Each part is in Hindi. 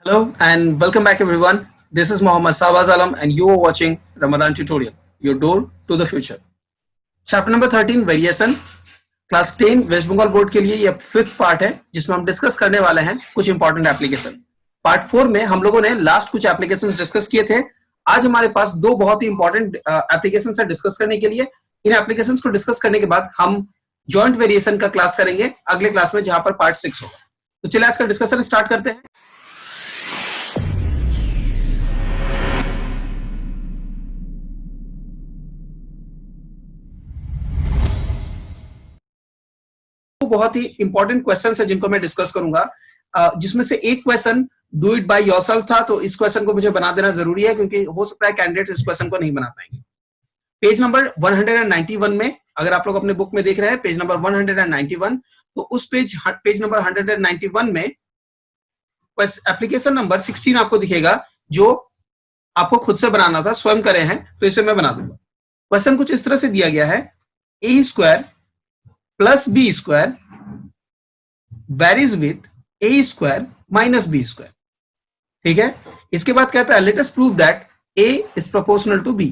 Hello and welcome back everyone. This is Mohammad Sawaz Alam and you are watching Ramadan Tutorial, your door to the future. Chapter number 13 Variation. Class 10 West Bengal board के लिए ये 5th पार्ट है जिसमें हम डिस्कस करने वाले हैं कुछ इंपॉर्टेंट एप्लीकेशन। पार्ट 4 में हम लोगों ने लास्ट कुछ एप्लीकेशंस डिस्कस किए थे। आज हमारे पास दो बहुत ही इंपॉर्टेंट एप्लीकेशंस है डिस्कस करने के लिए। इन एप्लीकेशंस को डिस्कस करने के बाद हम जॉइंट वेरिएशन का क्लास करेंगे अगले क्लास में जहां पर पार्ट 6 होगा। तो चलिए आज का डिस्कशन स्टार्ट करते हैं। बहुत ही इंपॉर्टेंट क्वेश्चंस है जिनको मैं डिस्कस करूंगा, जिसमें से एक question do it by yourself था, तो इस क्वेश्चन को मुझे बना देना जरूरी है क्योंकि हो सकता है कैंडिडेट इस क्वेश्चन को नहीं बना पाएंगे। पेज नंबर 191 में, अगर आप लोग अपने बुक में देख रहे हैं पेज नंबर 191, तो उस पेज नंबर 191 में एप्लीकेशन नंबर 16 आपको दिखेगा जो आपको खुद से बनाना था, स्वयं करे हैं, तो इसे मैं बना दूंगा। क्वेश्चन कुछ इस तरह से दिया गया है, a square plus b square varies with a square minus b square. ठीक है, इसके बाद कहता है let us prove that a is proportional to b.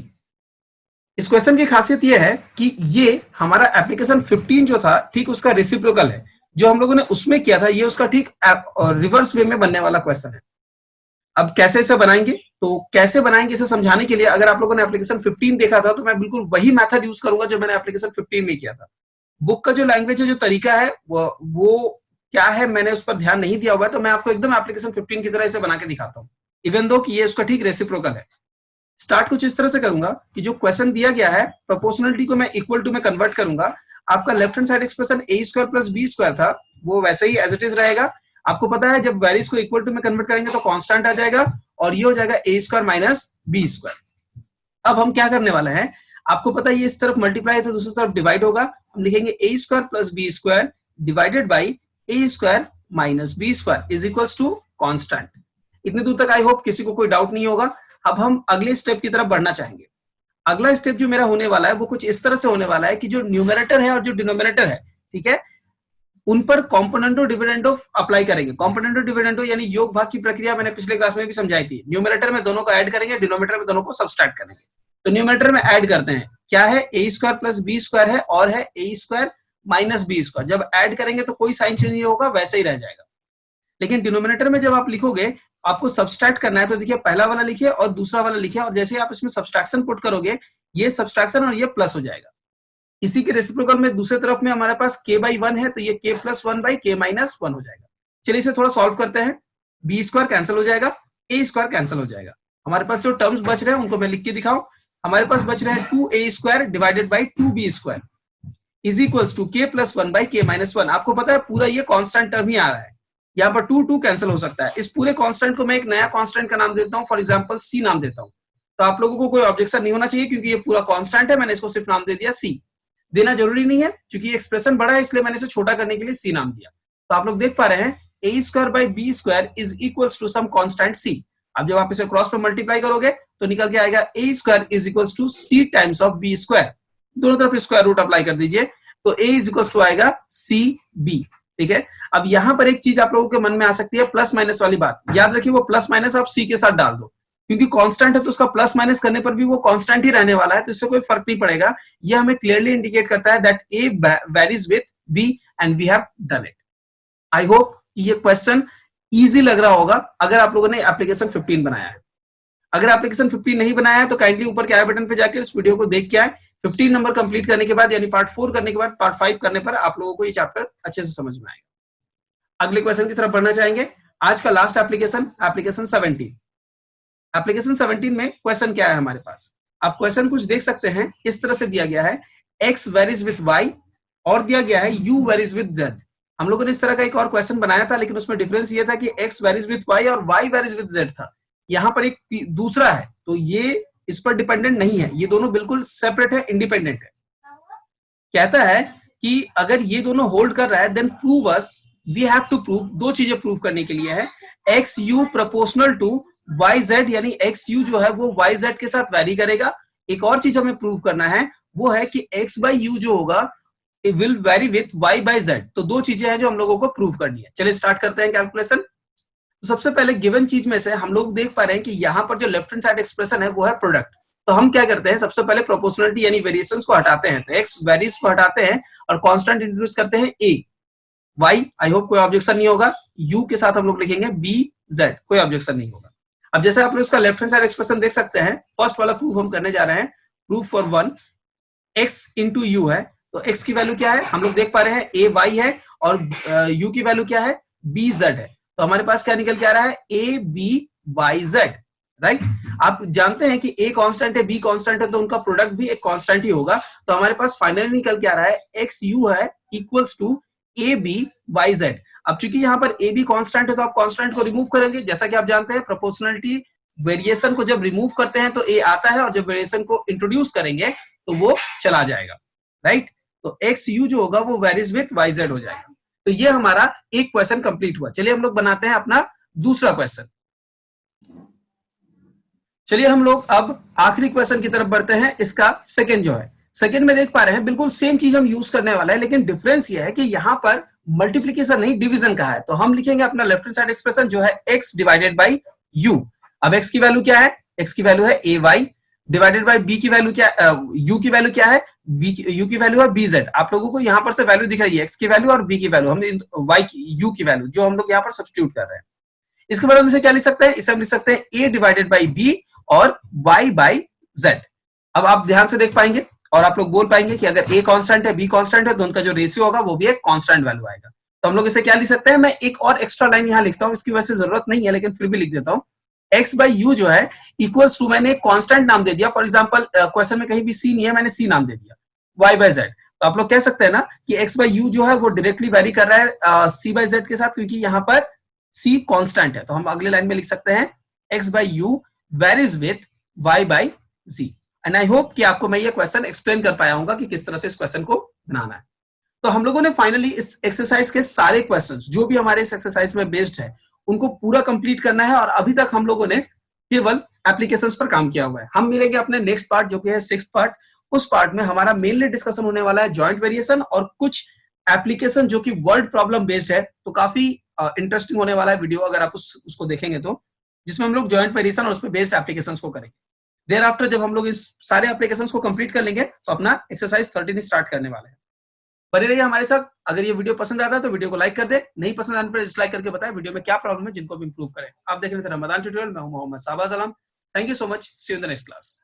इस क्वेश्चन की खासियत यह है कि ये हमारा एप्लीकेशन 15 जो था ठीक उसका रेसिप्रोकल है। जो हम लोगों ने उसमें किया था ये उसका ठीक रिवर्स वे में बनने वाला क्वेश्चन है। अब कैसे इसे बनाएंगे, तो कैसे बनाएंगे इसे समझाने के लिए अगर आप लोगों ने एप्लीकेशन 15 देखा था तो मैं बिल्कुल वही मेथड यूज करूंगा जो मैंने एप्लीकेशन 15 में किया था। बुक का जो लैंग्वेज है, जो तरीका है वो क्या है मैंने उस पर ध्यान नहीं दिया हुआ है, तो मैं आपको एकदम एप्लीकेशन 15 की तरह इसे बना के दिखाता हूं, इवन दो कि ये उसका ठीक रेसिप्रोकल है। स्टार्ट कुछ इस तरह से करूंगा कि जो क्वेश्चन दिया गया है प्रोपोर्शनलिटी को मैं इक्वल टू में कन्वर्ट करूंगा। आपका left hand side expression a square plus b square था, वो वैसे ही एज इट इज रहेगा। आपको पता है जब वेरीज को इक्वल टू में कन्वर्ट करेंगे तो कांस्टेंट आ जाएगा और ये हो जाएगा ए स्क्वायर माइनस बी स्क्वायर। अब हम क्या करने वाले हैं, आपको पता है ये इस तरफ मल्टीप्लाई है तो दूसरी तरफ डिवाइड होगा। हम लिखेंगे a square plus b square divided by a square minus b square is equals to constant. इतने दूर तक आई होप किसी को कोई डाउट नहीं होगा। अब हम अगले स्टेप की तरफ बढ़ना चाहेंगे। अगला स्टेप जो मेरा होने वाला है वो कुछ इस तरह से होने वाला है कि जो न्यूमरेटर है और जो डिनोमिनेटर है, ठीक है, उन पर कॉम्पोनेंटो डिविडेंडो अप्लाई करेंगे। कॉम्पोनेंटो डिविडेंडो यानी योग भाग की प्रक्रिया मैंने पिछले क्लास में भी समझाई थी। न्यूमरेटर में दोनों को ऐड करेंगे, डिनोमिनेटर में दोनों को सब्सट्रैक्ट करेंगे। तो न्यूमरेटर में ऐड करते हैं, क्या है, a square plus b square है और है a square minus b square. जब ऐड करेंगे तो कोई साइन चेंज नहीं होगा, वैसे ही रह जाएगा। लेकिन डिनोमिनेटर में जब आप लिखोगे आपको सब्सट्रैक्ट करना है, तो देखिए पहला वाला लिखिए और दूसरा वाला लिखिए, और जैसे ही आप इसमें सब्सट्रैक्शन पुट करोगे ये सब्सट्रैक्शन और ये प्लस हो जाएगा। इसी के रेसिप्रोकल में दूसरे तरफ में हमारे पास k बाई 1 है, तो ये k plus 1 by k minus 1 हो जाएगा। चलिए इसे थोड़ा सॉल्व करते हैं। बी स्क्वायर कैंसिल हो जाएगा, ए स्क्वायर कैंसिल हो जाएगा। हमारे पास जो टर्म्स बच रहे हैं उनको मैं लिख के दिखाऊं। हमारे पास बच रहे हैं 2a square divided by 2b square is equals to k plus 1 by k minus 1। आपको पता है पूरा ये कांस्टेंट टर्म ही आ रहा है, यहाँ पर 2 कैंसिल हो सकता है। इस पूरे कांस्टेंट को मैं एक नया कांस्टेंट का नाम देता हूँ, फॉर एग्जांपल c नाम देता हूँ। तो आप लोगों को कोई ऑब्जेक्शन नहीं होना चाहिए क्योंकि ये पूरा कांस्टेंट है, मैंने इसको सिर्फ नाम दे दिया c। देना जरूरी नहीं है क्योंकि एक्सप्रेशन बड़ा है, इसलिए मैंने इसे छोटा करने के लिए c नाम दिया। तो आप लोग देख पा रहे हैं a square by B square is equals to some constant c। अब जब आप इसे क्रॉस पे मल्टीप्लाई करोगे तो निकल के आएगा a square is equals to c times of b square. दोनों तरफ स्क्वायर रूट अप्लाई कर दीजिए तो a इज इक्वल्स टू आएगा cb। ठीक है, अब यहां पर एक चीज आप लोगों के मन में आ सकती है, प्लस माइनस वाली बात। याद रखिए वो प्लस माइनस आप c के साथ डाल दो, क्योंकि कांस्टेंट है तो उसका प्लस माइनस करने पर भी वो कांस्टेंट ही रहने वाला है, तो इससे कोई फर्क नहीं पड़ेगा। ये हमें क्लियरली इंडिकेट करता है that a varies with b and we have done it. I hope ये क्वेश्चन इजी लग रहा होगा अगर आप लोगों ने एप्लीकेशन 15 बनाया है। अगर एप्लीकेशन 15 नहीं बनाया है तो काइंडली ऊपर के आई बटन पे जाकर इस वीडियो को देख के आए। 15 नंबर कंप्लीट करने के बाद यानी पार्ट 4 करने के बाद पार्ट 5 करने पर आप लोगों को ये चैप्टर अच्छे से समझ में आएगा। अगले क्वेश्चन की तरफ बढ़ना चाहेंगे। आज का लास्ट एप्लीकेशन, एप्लीकेशन 17। एप्लीकेशन 17 में क्वेश्चन क्या है हमारे पास, आप क्वेश्चन कुछ देख सकते हैं। इस तरह से दिया गया है x वेरीज विथ y और दिया गया है u वेरीज विथ z। हम लोगों ने इस तरह का एक और क्वेश्चन बनाया था, लेकिन उसमें डिफरेंस ये था कि x वेरीज विथ y और y वेरीज विथ z था। यहाँ पर एक दूसरा है, तो ये इस पर डिपेंडेंट नहीं है, ये दोनों बिल्कुल सेपरेट है, इंडिपेंडेंट है। कहता है कि अगर ये दोनों होल्ड कर रहा है then prove us, we have to prove, दो चीजें प्रूव करने के लिए है। X U proportional to Y Z, यानी एक्स यू जो है वो वाई जेड के साथ वैरी करेगा। एक और चीज हमें प्रूव करना है, वो है कि एक्स बाई यू जो होगा will vary with Y by Z. तो दो चीजें हैं जो हम लोगों को प्रूव करनी है। चलिए स्टार्ट करते हैं कैलकुलेशन। तो सबसे पहले गिवन चीज में से हम लोग देख पा रहे हैं कि यहाँ पर जो लेफ्ट हैंड साइड एक्सप्रेशन है वो है प्रोडक्ट। तो हम क्या करते हैं, सबसे पहले प्रोपोर्शनलिटी यानी वेरिएशंस को हटाते हैं, तो एक्स वेरीज को हटाते हैं और कांस्टेंट इंट्रोड्यूस करते हैं ए वाई। आई होप कोई ऑब्जेक्शन नहीं होगा। यू के साथ हम लोग लिखेंगे बी जेड, कोई ऑब्जेक्शन नहीं होगा। अब जैसे आप लोग इसका लेफ्ट हैंड साइड एक्सप्रेशन देख सकते हैं, फर्स्ट वाला प्रूफ हम करने जा रहे हैं। Proof for one x into you है, तो एक्स की वैल्यू क्या है हम लोग देख पा रहे हैं ए वाई है और यू की वैल्यू क्या है बी जेड है। तो हमारे पास क्या निकल के आ रहा है A B Y Z, right. आप जानते हैं कि ए कांस्टेंट है बी कांस्टेंट है तो उनका प्रोडक्ट भी एक कांस्टेंट ही होगा। तो हमारे पास फाइनली निकल के आ रहा है एक्स यू है equals to A B Y Z. अब चूंकि यहाँ पर ए बी कांस्टेंट है तो आप कांस्टेंट को रिमूव करेंगे। जैसा कि आप जानते हैं प्रोपोर्शनलिटी वेरिएशन को जब रिमूव करते हैं तो ए आता है और जब वेरिएशन को इंट्रोड्यूस करेंगे तो वो चला जाएगा, राइट। तो एक्स यू जो होगा वो वेरीज विथ वाई जेड हो जाएगा। तो ये हमारा एक क्वेश्चन कंप्लीट हुआ। चलिए हम लोग बनाते हैं अपना दूसरा क्वेश्चन। चलिए हम लोग अब आखिरी क्वेश्चन की तरफ बढ़ते हैं। इसका सेकंड जो है, सेकंड में देख पा रहे हैं बिल्कुल सेम चीज हम यूज करने वाला है, लेकिन डिफरेंस ये है कि यहां पर मल्टीप्लीकेशन नहीं डिवीजन का है। तो हम लिखेंगे अपना लेफ्ट हैंड साइड एक्सप्रेशन जो है x डिवाइडेड बाई यू। अब x की वैल्यू क्या है, x की वैल्यू है ए वाई डिवाइडेड बाई b की वैल्यू क्या, u की वैल्यू क्या है u की वैल्यू है बी जेड। आप लोगों को यहाँ पर से वैल्यू दिख रही है x की वैल्यू और b की वैल्यू, हम y की u की वैल्यू जो हम लोग यहाँ पर सब्स्टिट्यूट कर रहे हैं। इसके बाद हम इसे क्या लिख सकते हैं, इसे हम लिख सकते हैं a डिवाइडेड बाई b और y बाई z। अब आप ध्यान से देख पाएंगे और आप लोग बोल पाएंगे कि अगर a कांस्टेंट है b कांस्टेंट है तो उनका जो रेशियो होगा वो भी एक कांस्टेंट वैल्यू आएगा। तो हम लोग इसे क्या लिख सकते हैं, मैं एक और एक्स्ट्रा लाइन यहाँ लिखता हूँ, इसकी वजह से जरूरत नहीं है लेकिन फिर भी लिख देता हूँ। x बाई यू जो है इक्वल्स टू, मैंने एक कांस्टेंट नाम दे दिया। फॉर एग्जांपल क्वेश्चन में कहीं भी c नहीं है, मैंने c नाम दे दिया y बाई z। तो आप लोग कह सकते हैं ना कि x बाई यू जो है वो डायरेक्टली वैरी कर रहा है c बाई z के साथ, क्योंकि यहाँ पर c कांस्टेंट है। तो हम अगले लाइन में लिख सकते हैं x by you varies with y by z। And I hope कि आपको मैं ये क्वेश्चन एक्सप्लेन कर पाया हूँ कि किस तरह से इस क्वेश्चन को बनाना है। तो हम लोगों ने फाइनली इस एक्सरसाइज के सारे क्वेश्चंस जो भी हमारे इस एक्सरसाइज में बेस्ड है उनको पूरा कंप्लीट करना है, और अभी तक हम लोगों ने केवल एप्लीकेशंस पर काम किया हुआ है। हम मिलेंगे अपने नेक्स्ट पार्ट जो कि है 6th पार्ट। उस पार्ट में हमारा मेनली डिस्कशन होने वाला है जॉइंट वेरिएशन और कुछ एप्लीकेशन जो कि वर्ड प्रॉब्लम बेस्ड है। तो काफी इंटरेस्टिंग होने वाला है वीडियो अगर आप उसको देखेंगे तो, जिसमें हम लोग जॉइंट वेरिएशन और उस पर बेस्ड एप्लीकेशंस को करेंगे। देयर आफ्टर जब हम लोग इस सारे एप्लीकेशंस को कंप्लीट कर लेंगे तो अपना एक्सरसाइज 13 स्टार्ट करने वाले हैं। बने रहिए हमारे साथ। अगर ये वीडियो पसंद आता है तो वीडियो को लाइक कर दे, नहीं पसंद आने पर डिसलाइक करके बताएं वीडियो में क्या प्रॉब्लम है जिनको भी इंप्रूव करें। आप देख रहे थे रमजान ट्यूटोरियल, मैं हूं Mohammad Sahbaz Alam. Thank you so much, see you in the next class.